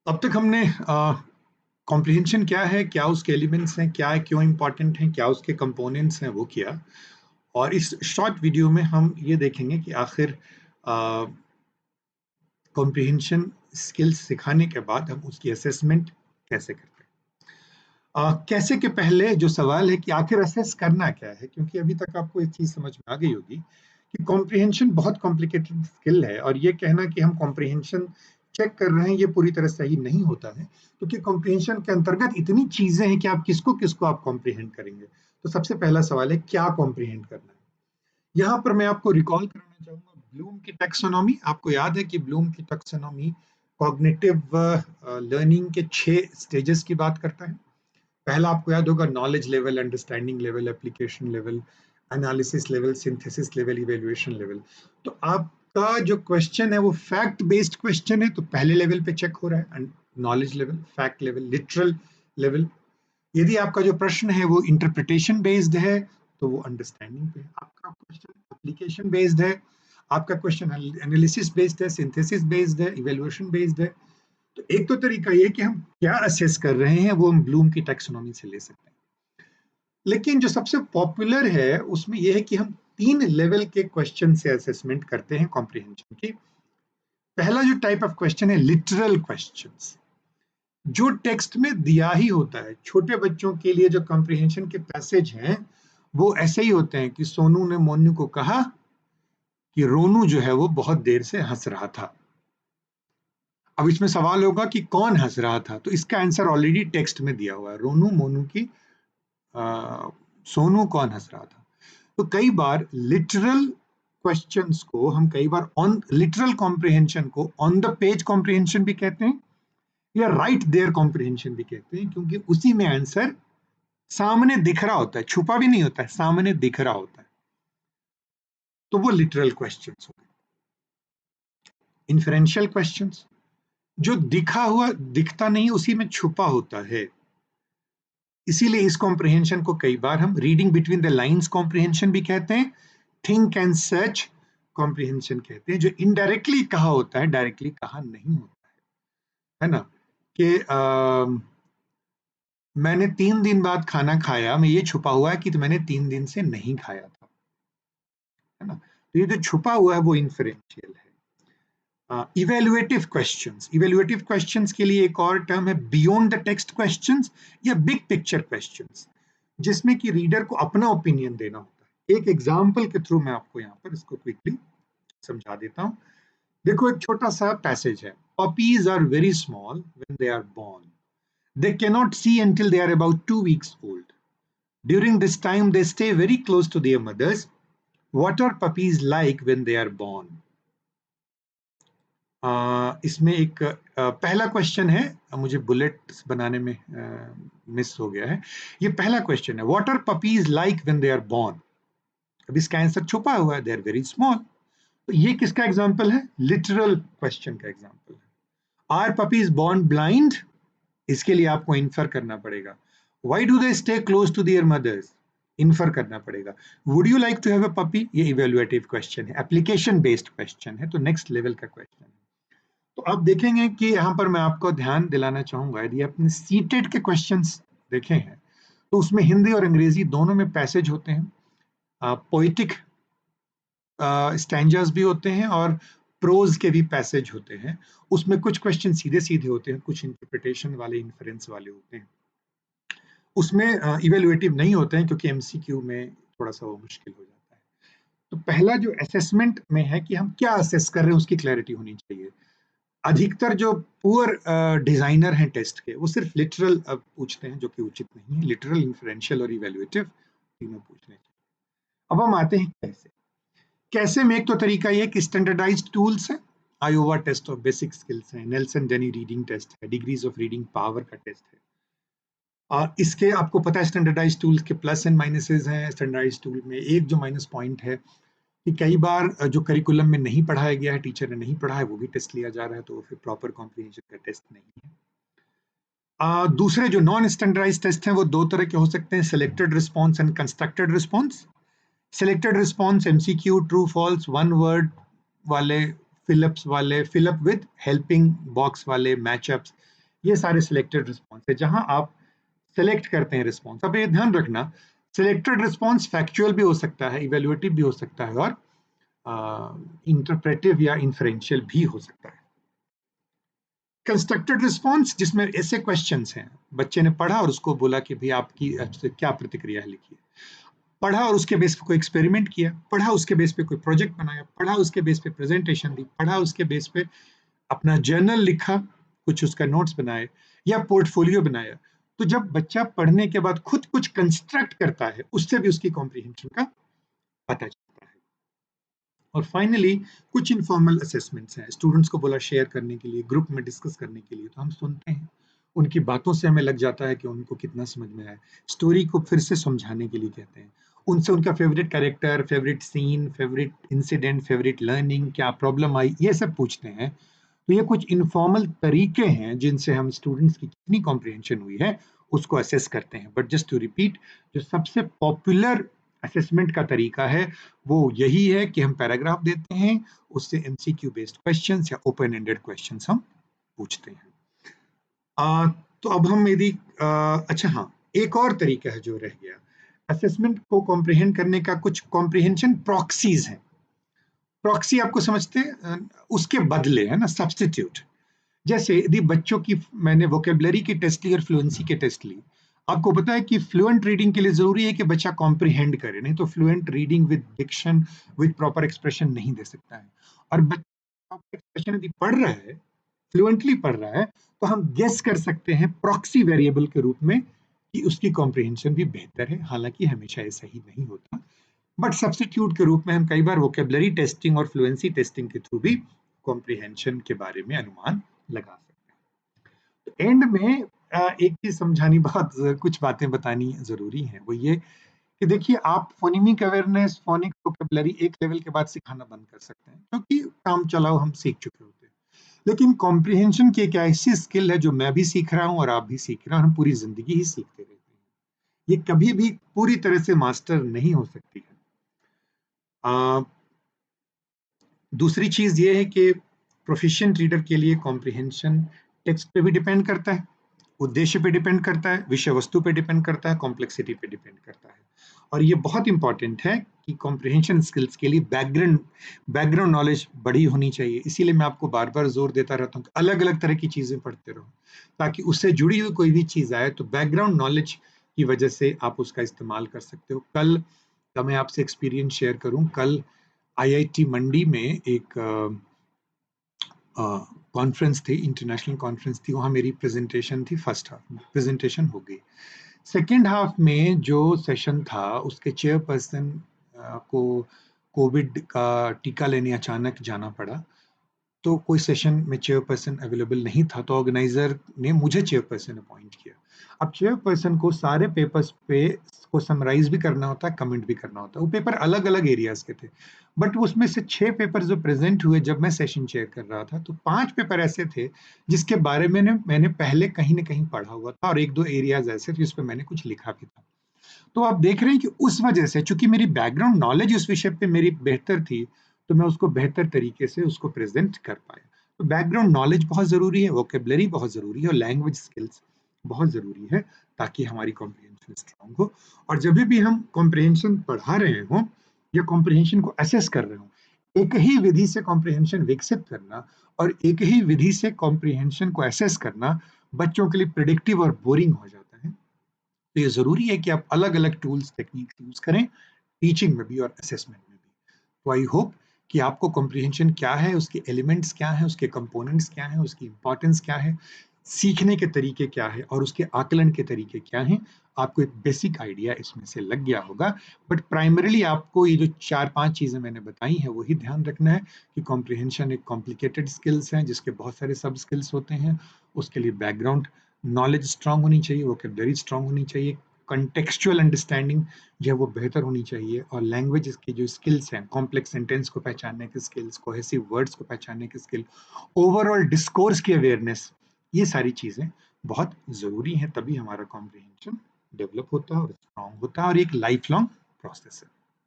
अब तक हमने कॉम्प्रिहेंशन क्या है, क्या उसके एलिमेंट्स हैं, क्या है, क्यों इम्पोर्टेंट हैं, क्या उसके कंपोनेंट्स हैं, वो किया। और इस शॉर्ट वीडियो में हम ये देखेंगे कि आखिर कॉम्प्रिहेंशन स्किल्स सिखाने के बाद हम उसकी असेसमेंट कैसे करते हैं। कैसे के पहले जो सवाल है कि आखिर असेस करना क्या है, क्योंकि अभी तक आपको एक चीज समझ में आ गई होगी कि कॉम्प्रिहेंशन बहुत कॉम्प्लिकेटेड स्किल है, और ये कहना कि हम कॉम्प्रिहेंशन चेक कर रहे हैं ये पूरी तरह सही नहीं होता है, क्योंकि कॉम्प्रिहेंशन के अंतर्गत इतनी चीजें हैं कि आप किसको किसको आप कॉम्प्रिहेंड करेंगे। तो सबसे पहला सवाल है क्या कॉम्प्रिहेंड करना है। यहाँ पर मैं आपको रिकॉल कराना चाहूंगा ब्लूम की टैक्सोनॉमी। आपको याद है कि ब्लूम की टैक्सोनॉमी कॉग्निटिव लर्निंग के 6 स्टेजेस की बात करता है। पहला आपको याद होगा knowledge level, understanding level, application level, analysis level, synthesis level, evaluation level. तो आपका जो क्वेश्चन है वो फैक्ट बेस्ड क्वेश्चन है, तो पहले लेवल पे चेक हो रहा है, knowledge level, fact level, literal level. यदि आपका जो प्रश्न है वो इंटरप्रिटेशन बेस्ड है तो वो अंडरस्टैंडिंग पे है। आपका क्वेश्चन एप्लीकेशन बेस्ड है, आपका क्वेश्चन एनालिसिस बेस्ड है, सिंथेसिस बेस्ड है, इवेल्युएशन बेस्ड है। तो एक तो तरीका ये कि हम क्या असेस कर रहे हैं वो हम ब्लूम की टैक्सोनॉमी से ले सकते हैं। लेकिन जो सबसे पॉपुलर है उसमें यह है कि हम 3 लेवल के क्वेश्चन से असेसमेंट करते हैं कॉम्प्रिहेंशन की। पहला जो टाइप ऑफ क्वेश्चन है लिटरल क्वेश्चंस, जो टेक्स्ट में दिया ही होता है। छोटे बच्चों के लिए जो कॉम्प्रिहेंशन के पैसेज हैं वो ऐसे ही होते हैं कि सोनू ने मोनू को कहा कि रोनू जो है वो बहुत देर से हंस रहा था। अब इसमें सवाल होगा कि कौन हंस रहा था, तो इसका आंसर ऑलरेडी टेक्स्ट में दिया हुआ है, रोनू मोनू की सोनू कौन हंस रहा था। तो कई बार लिटरल क्वेश्चंस को हम कई बार ऑन लिटरल कॉम्प्रिहेंशन को ऑन द पेज कॉम्प्रिहेंशन भी कहते हैं या राइट देयर कॉम्प्रिहेंशन भी कहते हैं, क्योंकि उसी में आंसर सामने दिख रहा होता है, छुपा भी नहीं होता है, सामने दिख रहा होता है। तो वो लिटरल क्वेश्चंस हो गए। इन्फरेंशियल क्वेश्चंस, जो दिखा हुआ दिखता नहीं, उसी में छुपा होता है। इसीलिए इस कॉम्प्रिहेंशन को कई बार हम reading between the lines comprehension भी कहते हैं, थिंक एंड सर्च कॉम्प्रिहेंशन कहते हैं, जो इनडायरेक्टली कहा होता है, डायरेक्टली कहा नहीं होता है ना। कि मैंने 3 दिन बाद खाना खाया, में ये छुपा हुआ है कि तो मैंने 3 दिन से नहीं खाया था, है ना। तो ये जो छुपा हुआ है वो इन्फरेंशियल है। इवेल्युएटिव क्वेश्चंस, इवेल्युएटिव क्वेश्चंस के लिए एक और टर्म है बियॉन्ड द टेक्स्ट क्वेश्चंस या बिग पिक्चर क्वेश्चंस, जिसमें कि रीडर को अपना ओपिनियन देना होता है। एक एग्जांपल के थ्रू मैं आपको यहाँ पर इसको क्विकली समझा देता हूँ। देखो एक छोटा सा पैसेज है, puppies are very small when they are born, they cannot see until they are about 2 weeks old, during this time they stay very close to their mothers, what are puppies like when they are born। इसमें एक पहला question है, मुझे bullet बनाने में miss हो गया है। ये पहला क्वेश्चन है, what are puppies like when they are born. अब इसका आंसर छुपा हुआ है, दे आर वेरी स्मॉल। तो ये किसका एग्जांपल है, लिटरल क्वेश्चन का एग्जांपल है। आर पपीज बोर्न ब्लाइंड, इसके लिए आपको इन्फर करना पड़ेगा। Why do they stay close to their mothers, infer करना पड़ेगा। Would you like to have a puppy, ये इवेल्युएटिव क्वेश्चन है, एप्लीकेशन बेस्ड क्वेश्चन है, तो नेक्स्ट लेवल का क्वेश्चन है। तो आप देखेंगे कि यहाँ पर मैं आपको ध्यान दिलाना चाहूंगा, यदि आपने सीटेड के क्वेश्चंस देखे हैं तो उसमें हिंदी और अंग्रेजी दोनों में पैसेज होते हैं, पोइटिक स्टैंजर्स भी होते हैं और प्रोज के भी पैसेज होते हैं। उसमें कुछ क्वेश्चन सीधे सीधे होते हैं, कुछ इंटरप्रिटेशन वाले, इन्फरेंस वाले होते हैं। उसमें इवेल्युएटिव नहीं होते हैं क्योंकि एमसीक्यू में थोड़ा सा वो मुश्किल हो जाता है। तो पहला जो असेसमेंट में है कि हम क्या असेस कर रहे हैं उसकी क्लैरिटी होनी चाहिए। अधिकतर जो पुअर डिजाइनर हैं टेस्ट के, वो सिर्फ लिटरल पूछते हैं, जो कि उचित नहीं है। लिटरल, इन्फरेंशियल और इवेल्युएटिव तीनों पूछने चाहिए। अब हम आते हैं कैसे। कैसे में एक तो तरीका ये कि स्टैंडर्डाइज्ड टूल्स है, Iowa test of basic skills है, नेल्सन डेनी रीडिंग टेस्ट है, डिग्रीज ऑफ रीडिंग पावर का टेस्ट है। इसके आपको पता है स्टैंडर्डाइज्ड टूल्स के प्लस एंड माइनसेस हैं। स्टैंडर्डाइज्ड टूल में एक जो माइनस पॉइंट है कि कई बार जो करिकुलम में नहीं पढ़ाया गया है, टीचर ने नहीं पढ़ा है, वो भी टेस्ट लिया जा रहा है, तो फिर प्रॉपर कॉम्प्रिहेंशन का टेस्ट नहीं है। दूसरे जो नॉन स्टैंडर्डाइज्ड टेस्ट हैं वो 2 तरह के हो सकते हैं, selected response and constructed response. Selected response MCQ, true false, one word वाले, फिलअप्स वाले, फिलअप विद हेल्पिंग बॉक्स वाले, मैचअप्स, ये सारे सिलेक्टेड रिस्पॉन्स है जहां आप सेलेक्ट करते हैं रिस्पॉन्स। अब ये ध्यान रखना, सिलेक्टेड रिस्पॉन्स फैक्चुअल भी हो सकता है, इवेल्युएटिव भी हो सकता है, और इंटरप्रेटिव या इन्फरेंशियल भी हो सकता है। कंस्ट्रक्टेड रिस्पॉन्स जिसमें ऐसे क्वेश्चंस हैं, बच्चे ने पढ़ा और उसको बोला कि भाई आपकी आपसे क्या प्रतिक्रिया है, लिखिए। पढ़ा और उसके बेस पे कोई एक्सपेरिमेंट किया, पढ़ा उसके बेस पे कोई प्रोजेक्ट बनाया, पढ़ा उसके बेस पे प्रेजेंटेशन दी, पढ़ा उसके बेस पे अपना जर्नल लिखा, कुछ उसका नोट्स बनाए या पोर्टफोलियो बनाया। तो जब बच्चा पढ़ने के बाद खुद कुछ कंस्ट्रक्ट करता है, उससे भी उसकी कॉम्प्रिहेंशन का पता चलता है। और फाइनली कुछ इनफॉर्मल असेसमेंट्स हैं, स्टूडेंट्स को बोला शेयर करने के लिए, ग्रुप में डिस्कस करने के लिए, तो हम सुनते हैं, उनकी बातों से हमें लग जाता है कि उनको कितना समझ में आया। स्टोरी को फिर से समझाने के लिए कहते हैं, उनसे उनका favourite character, favourite scene, favourite incident, favourite learning, क्या प्रॉब्लम आई, ये सब पूछते हैं। तो ये कुछ इनफॉर्मल तरीके हैं जिनसे हम स्टूडेंट्स की कितनी कॉम्प्रिहेंशन हुई है उसको असेस करते हैं। बट जस्ट टू रिपीट, जो सबसे पॉपुलर असेसमेंट का तरीका है वो यही है कि हम पैराग्राफ देते हैं, उससे एमसीक्यू बेस्ड क्वेश्चंस या ओपन एंडेड क्वेश्चंस हम पूछते हैं। तो अब हम यदि अच्छा हाँ, एक और तरीका है जो रह गया असेसमेंट को कॉम्प्रिहेंड करने का, कुछ कॉम्प्रिहेंशन प्रॉक्सीज हैं। प्रॉक्सी आपको समझते हैं, उसके बदले है ना, सब्स्टिट्यूट। जैसे यदि बच्चों की मैंने वोकेबलरी की टेस्ट ली और फ्लुएंसी की टेस्ट ली, आपको पता है कि फ्लुएंट रीडिंग के लिए जरूरी है कि बच्चा कॉम्प्रिहेंड करे, नहीं तो fluent reading with diction with proper expression नहीं दे सकता है। और बच्चा प्रॉपर एक्सप्रेशन यदि पढ़ रहा है, फ्लुएंटली पढ़ रहा है, तो हम गेस कर सकते हैं प्रॉक्सी वेरिएबल के रूप में कि उसकी कॉम्प्रिहेंशन भी बेहतर है। हालांकि हमेशा ऐसा ही नहीं होता, बट सब्स्टिट्यूट के रूप में हम कई बार वोकेबलरी टेस्टिंग और फ्लुएंसी टेस्टिंग के थ्रू भी कॉम्प्रिहेंशन के बारे में अनुमान लगा सकते हैं। तो एंड में एक चीज समझानी, बहुत कुछ बातें बतानी जरूरी है, वो ये कि देखिए, आप फोनेमिक अवेयरनेस, फोनिक वोकेबलरी एक लेवल के बाद सिखाना बंद कर सकते हैं क्योंकि काम चलाओ हम सीख चुके होते हैं। लेकिन कॉम्प्रिहेंशन की एक ऐसी स्किल है जो मैं भी सीख रहा हूँ और आप भी सीख रहे हैं, और हम पूरी जिंदगी ही सीखते रहते हैं। ये कभी भी पूरी तरह से मास्टर नहीं हो सकती है। दूसरी चीज ये है कि प्रोफिशिएंट रीडर के लिए कॉम्प्रिहेंशन टेक्स्ट पे भी डिपेंड करता है, उद्देश्य पे डिपेंड करता है, विषय वस्तु पे डिपेंड करता है, कॉम्प्लेक्सिटी पे डिपेंड करता है। और ये बहुत इंपॉर्टेंट है कि कॉम्प्रिहेंशन स्किल्स के लिए बैकग्राउंड बैकग्राउंड नॉलेज बड़ी होनी चाहिए। इसीलिए मैं आपको बार बार जोर देता रहता हूँ कि अलग अलग तरह की चीजें पढ़ते रहो, ताकि उससे जुड़ी हुई कोई भी चीज आए तो बैकग्राउंड नॉलेज की वजह से आप उसका इस्तेमाल कर सकते हो। कल का मैं आपसे एक्सपीरियंस शेयर करूं, कल आईआईटी मंडी में एक कॉन्फ्रेंस थी, इंटरनेशनल कॉन्फ्रेंस थी, वहाँ मेरी प्रेजेंटेशन थी, फर्स्ट हाफ में प्रेजेंटेशन हो गई। सेकेंड हाफ में जो सेशन था उसके चेयरपर्सन को कोविड का टीका लेने अचानक जाना पड़ा, तो कोई सेशन में चेयरपर्सन अवेलेबल नहीं था, तो ऑर्गेनाइजर ने मुझे चेयरपर्सन अपॉइंट किया। अब चेयरपर्सन को सारे पेपर्स पे को समराइज भी करना होता है, कमेंट भी करना होता है। वो पेपर अलग अलग एरियाज के थे, बट उसमें से 6 पेपर जो प्रेजेंट हुए जब मैं सेशन चेयर कर रहा था, तो 5 पेपर ऐसे थे जिसके बारे में मैंने पहले कहीं ना कहीं पढ़ा हुआ था, और एक दो एरियाज ऐसे थे जिस पर मैंने कुछ लिखा भी था। तो आप देख रहे हैं कि उस वजह से, चूंकि मेरी बैकग्राउंड नॉलेज उस विषय पे मेरी बेहतर थी, तो मैं उसको बेहतर तरीके से उसको प्रेजेंट कर पाया। तो बैकग्राउंड नॉलेज बहुत जरूरी है, वोकेबलरी बहुत जरूरी है, और लैंग्वेज स्किल्स बहुत जरूरी है, ताकि हमारी कॉम्प्रिहेंशन स्ट्रांग हो। और जब भी हम कॉम्प्रिहेंशन पढ़ा रहे हों या कॉम्प्रिहेंशन को असेस कर रहे हों, एक ही विधि से कॉम्प्रिहेंशन विकसित करना और एक ही विधि से कॉम्प्रिहेंशन को असेस करना बच्चों के लिए प्रिडिक्टिव और बोरिंग हो जाता है। तो ये जरूरी है कि आप अलग अलग टूल्स टेक्निक्स यूज करें, टीचिंग में भी और असेसमेंट में भी। तो आई होप कि आपको कॉम्प्रिहेंशन क्या है, उसके एलिमेंट्स क्या हैं, उसके कंपोनेंट्स क्या हैं, उसकी इंपॉर्टेंस क्या है, सीखने के तरीके क्या है और उसके आकलन के तरीके क्या हैं, आपको एक बेसिक आइडिया इसमें से लग गया होगा। बट प्राइमरीली आपको ये जो 4-5 चीजें मैंने बताई हैं वही ध्यान रखना है कि कॉम्प्रिहेंशन एक कॉम्प्लिकेटेड स्किल्स हैं जिसके बहुत सारे सब स्किल्स होते हैं। उसके लिए बैकग्राउंड नॉलेज स्ट्रांग होनी चाहिए, वोकेबलरी स्ट्रांग होनी चाहिए, कंटेक्चुअल अंडरस्टैंडिंग जो है वो बेहतर होनी चाहिए, और लैंग्वेज की जो स्किल्स हैं, कॉम्प्लेक्स सेंटेंस को पहचानने की स्किल्स, कोहेसिव वर्ड्स को पहचानने की स्किल, ओवरऑल डिस्कोर्स की अवेयरनेस, ये सारी चीजें बहुत जरूरी हैं, तभी हमारा कॉम्प्रिहेंशन डेवलप होता है और स्ट्रांग होता है, और एक लाइफ लॉन्ग प्रोसेस है।